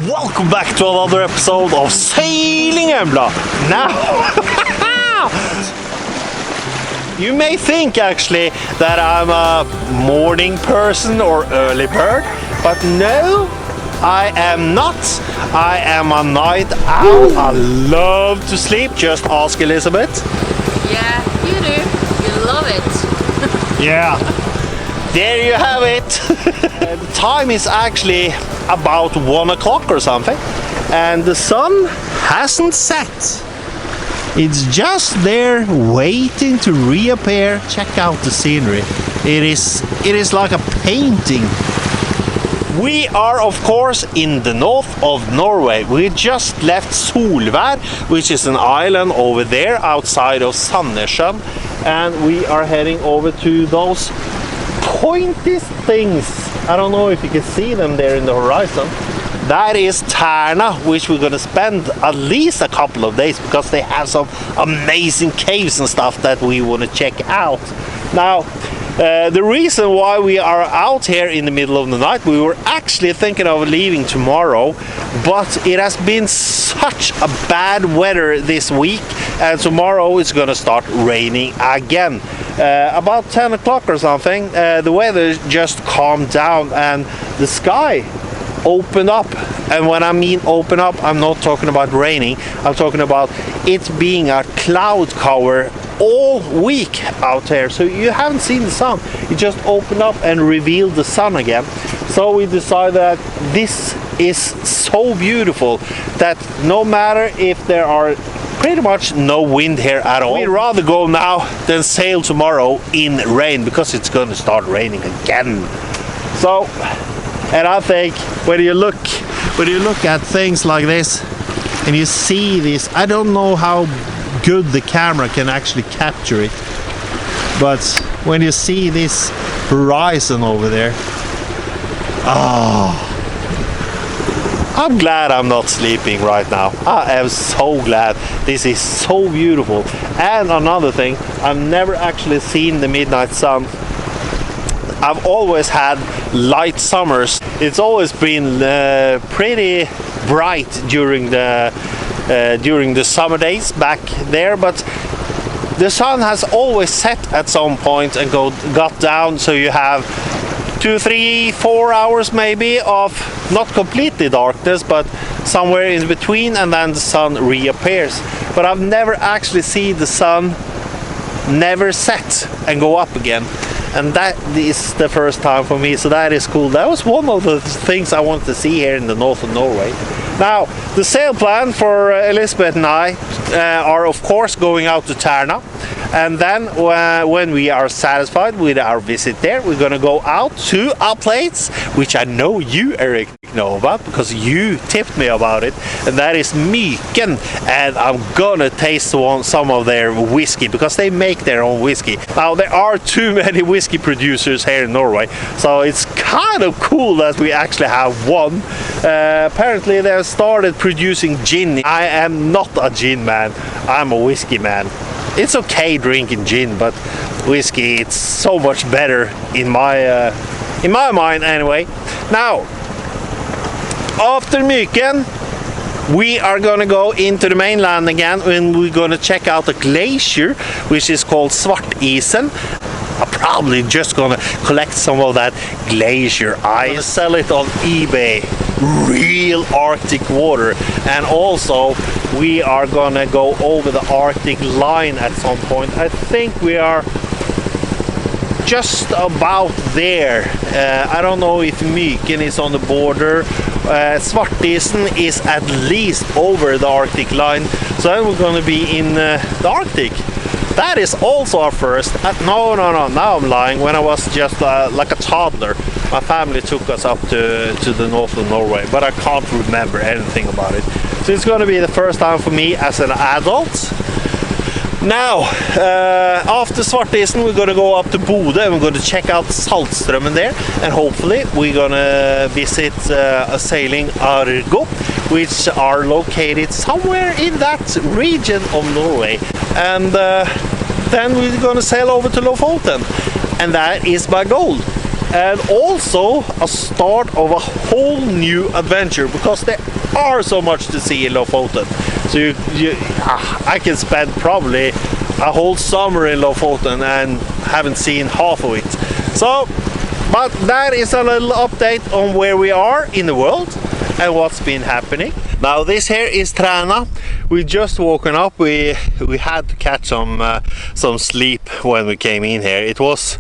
Welcome back to another episode of Sailing Embla. Now, you may think actually that I'm a morning person or early bird, but no, I am not. I am a night owl. I love to sleep. Just ask Elizabeth. Yeah, you do. You love it. Yeah. There you have it. The time is actually about 1 o'clock or something, and the sun hasn't set. It's just there waiting to reappear. Check out the scenery. It is like a painting. We are of course in the north of Norway. We just left Solvær, which is an island over there outside of Sandnessjøen, and we are heading over to those pointy things. I don't know if you can see them there in the horizon. That is Træna, which we're gonna spend at least a couple of days because they have some amazing caves and stuff that we want to check out. Now, the reason why we are out here in the middle of the night, we were actually thinking of leaving tomorrow, but it has been such a bad weather this week, and tomorrow it's gonna start raining again. About 10 o'clock or something, the weather just calmed down and the sky opened up. And when I mean open up, I'm not talking about raining, I'm talking about it being a cloud cover all week out there. So you haven't seen the sun, it just opened up and revealed the sun again. So we decided that this is so beautiful that no matter if there are pretty much no wind here at all, we'd rather go now than sail tomorrow in rain, because it's going to start raining again. So, and I think when you look at things like this and you see this, I don't know how good the camera can actually capture it, but when you see this horizon over there, I'm glad I'm not sleeping right now. I am so glad. This is so beautiful. And another thing, I've never actually seen the midnight sun. I've always had light summers. It's always been pretty bright during the summer days back there, but the sun has always set at some point and got down, so you have 2, 3, 4 hours maybe of not completely darkness, but somewhere in between, and then the sun reappears. But I've never actually seen the sun never set and go up again, and that is the first time for me, so that is cool. That was one of the things I wanted to see here in the north of Norway. Now, the sail plan for Elizabeth and I are of course going out to Træna, and then when we are satisfied with our visit there, we're gonna go out to a place which I know you, Eric, know about because you tipped me about it, and that is Myken, and I'm gonna taste some of their whiskey because they make their own whiskey. Now, there are too many whiskey producers here in Norway, so it's kind of cool that we actually have one. Apparently they have started producing gin. I am not a gin man, I'm a whiskey man. It's okay drinking gin, but whiskey, it's so much better in my mind anyway. Now, after Myken, we are gonna go into the mainland again, and we're gonna check out a glacier which is called Svartisen. I'm probably just gonna collect some of that glacier ice, sell it on eBay. Real Arctic water. And also we are gonna go over the Arctic line at some point. I think we are just about there. I don't know if Myken is on the border. Svartisen is at least over the Arctic line, so then we're gonna be in the Arctic. That is also our first. No, now I'm lying. When I was just like a toddler, my family took us up to the north of Norway, but I can't remember anything about it. So it's going to be the first time for me as an adult. Now, after Svartisen, we're going to go up to Bodø and we're going to check out Saltstrømmen there, and hopefully we're going to visit a sailing Argo, which are located somewhere in that region of Norway. And then we're going to sail over to Lofoten, and that is my goal. and also a start of a whole new adventure, because there are so much to see in Lofoten. So I can spend probably a whole summer in Lofoten and haven't seen half of it. So, but that is a little update on where we are in the world and what's been happening. Now this here is Træna. We just woken up. We had to catch some sleep when we came in here. It was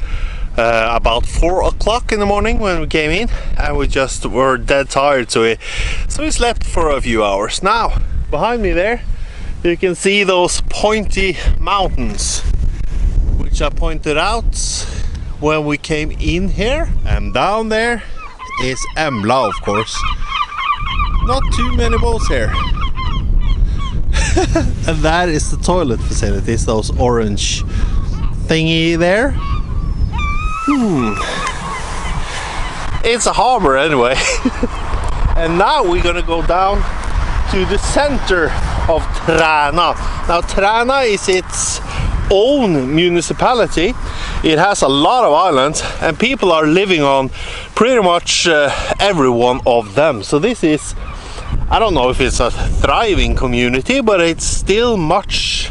about 4 o'clock in the morning when we came in, and we just were dead tired, so we slept for a few hours. Now behind me there you can see those pointy mountains which I pointed out when we came in here, and down there is Embla, of course. Not too many boats here. And that is the toilet facilities, those orange thingy there. It's a harbor anyway. And now we're gonna go down to the center of Træna. Now Træna is its own municipality. It has a lot of islands and people are living on pretty much every one of them. So this is, I don't know if it's a thriving community, but it's still much,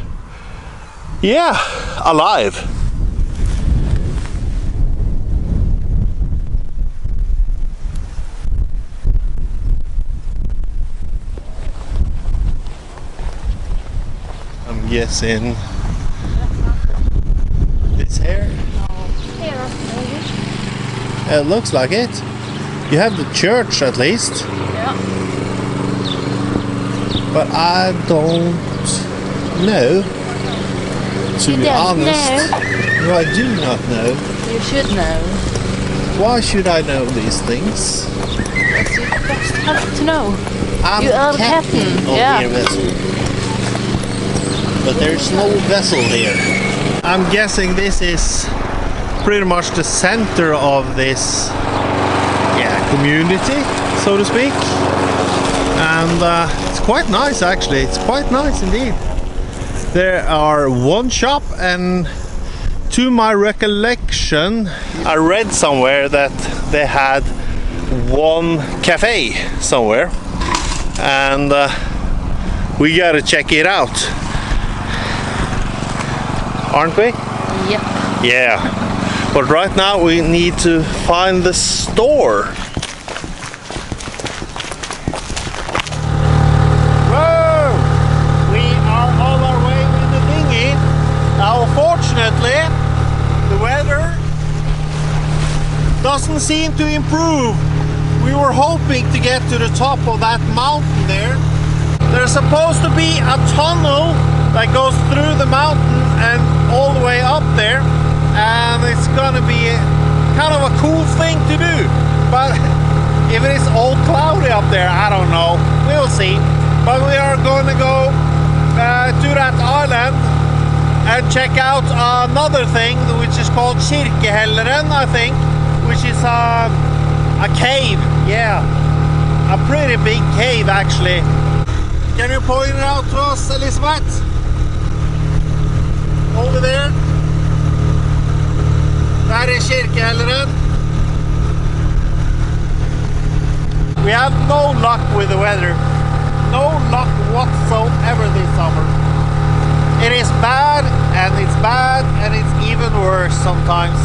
yeah, alive. I'm guessing it's here. It looks like it. You have the church at least. Yeah. But I don't know. To be honest. No, I do not know. You should know. Why should I know these things? You just have to know. I'm You are the captain captain, of yeah. your vessel. But there's no vessel here. I'm guessing this is pretty much the center of this, yeah, community, so to speak. And it's quite nice actually. It's quite nice indeed. There are one shop, and to my recollection, I read somewhere that they had one cafe somewhere, and we gotta check it out, aren't we? Yep. Yeah. But right now we need to find the store. Whoa! We are on our way with the dinghy. Now fortunately, the weather doesn't seem to improve. We were hoping to get to the top of that mountain there. There's supposed to be a tunnel that goes through the mountain and all the way up there. And it's gonna be kind of a cool thing to do, but if it is all cloudy up there, I don't know, we'll see. But we are going to go to that island and check out another thing which is called Kirkehelleren, I think, which is a cave. Yeah, a pretty big cave actually. Can you point it out to us, Elizabeth? Over there. That is Kirkehelleren. We have no luck with the weather. No luck whatsoever this summer. It is bad and it's even worse sometimes.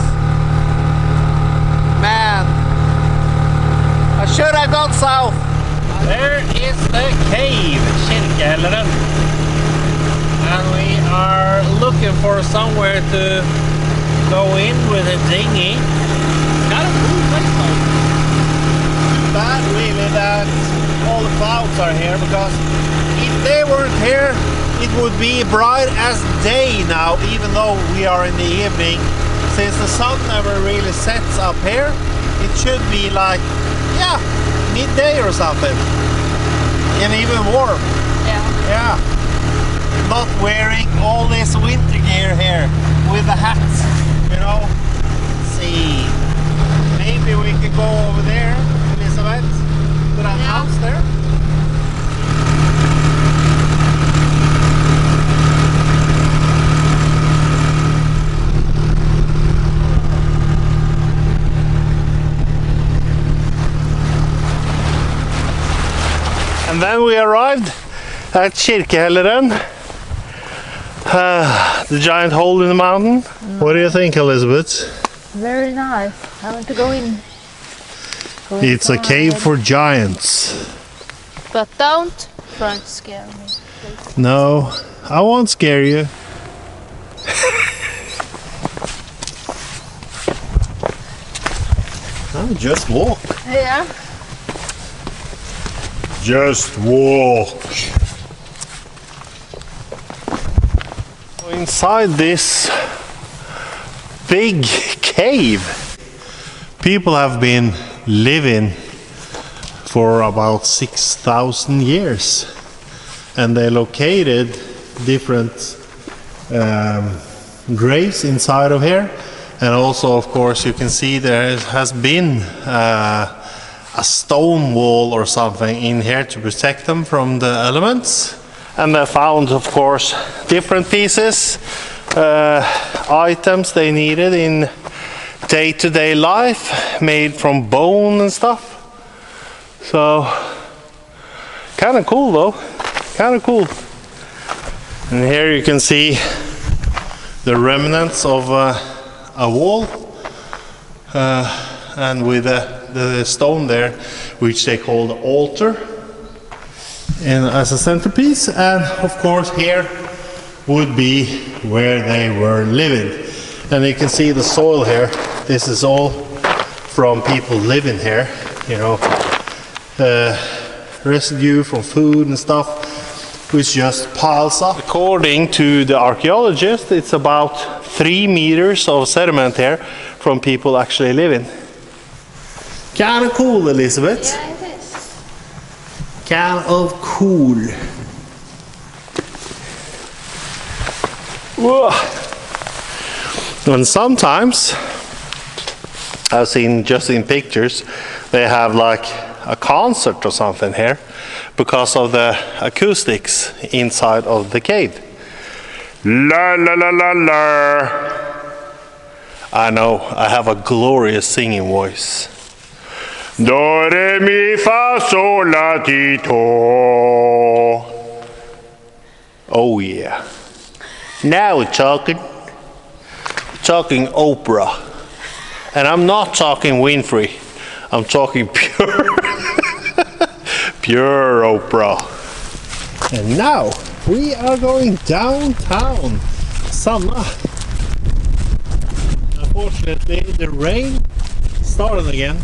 Man, I should have gone south. There is the cave, Kirkehelleren. And we are looking for somewhere to go in with a dinghy. Kind of cool place though. Too bad really that all the clouds are here, because if they weren't here it would be bright as day now, even though we are in the evening. Since the sun never really sets up here, it should be like, yeah, midday or something. And even warm. Yeah. Yeah. Not wearing all this winter gear here with the hats. You know, let's see, maybe we could go over there, Elizabeth, to that house there. And then we arrived at Kirkehelleren, the giant hole in the mountain. What do you think, Elizabeth? Very nice. I want to go in. It's a cave for giants. But don't try to scare me. Please. No, I won't scare you. Oh, just walk. Yeah. Just walk. Inside this big cave, people have been living for about 6,000 years, and they located different graves inside of here. And also, of course, you can see there has been a stone wall or something in here to protect them from the elements. And they found, of course, different pieces, items they needed in day-to-day life, made from bone and stuff. So, kind of cool though, kind of cool. And here you can see the remnants of a wall, and with the stone there, which they call the altar, and as a centerpiece. And of course here would be where they were living. And you can see the soil here. This is all from people living here, you know, residue from food and stuff, which just piles up. According to the archaeologists, it's about 3 meters of sediment here from people actually living. Kind of cool, Elizabeth. Yeah, it is. Kind of cool. Whoa. And sometimes, I've seen just in pictures, they have like a concert or something here because of the acoustics inside of the cave. La la la la la. I know, I have a glorious singing voice. Do re mi fa sol la ti do. Oh yeah. Now we're talking opera. And I'm not talking Winfrey. I'm talking pure opera. And now we are going downtown Træna. Unfortunately, the rain started again.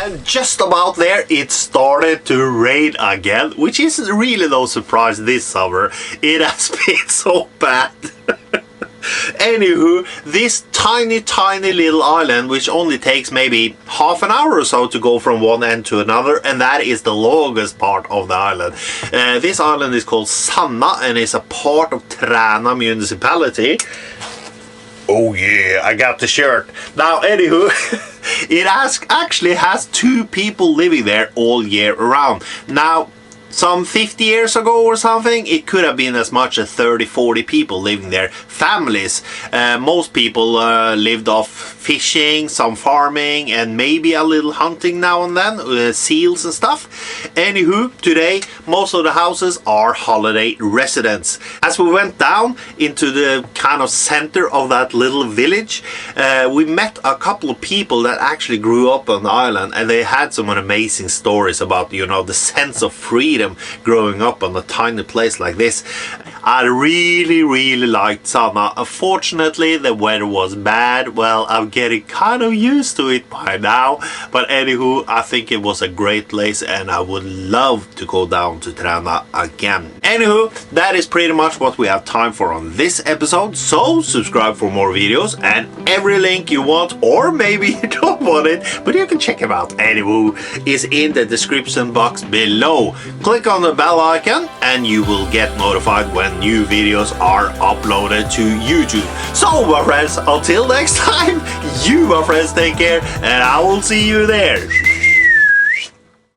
And just about there it started to rain again, which is really no surprise this summer. It has been so bad. Anywho, this tiny little island, which only takes maybe half an hour or so to go from one end to another, and that is the longest part of the island. This island is called Træna and is a part of Træna municipality. Oh yeah, I got the shirt. Now, anywho, it actually has 2 people living there all year around. Now, some 50 years ago or something, it could have been as much as 30-40 people living there. Families. Most people lived off fishing, some farming, and maybe a little hunting now and then, seals and stuff. Anywho, today most of the houses are holiday residents. As we went down into the kind of center of that little village, we met a couple of people that actually grew up on the island, and they had some amazing stories about, you know, the sense of freedom growing up on a tiny place like this. I really liked Træna. Unfortunately, the weather was bad. Well, I'm getting kind of used to it by now, but anywho, I think it was a great place and I would love to go down to Træna again. Anywho, that is pretty much what we have time for on this episode, so subscribe for more videos, and every link you want, or maybe you don't want it, but you can check them out anywho, is in the description box below. Click on the bell icon and you will get notified when new videos are uploaded to YouTube. So my friends, until next time, you my friends take care, and I will see you there.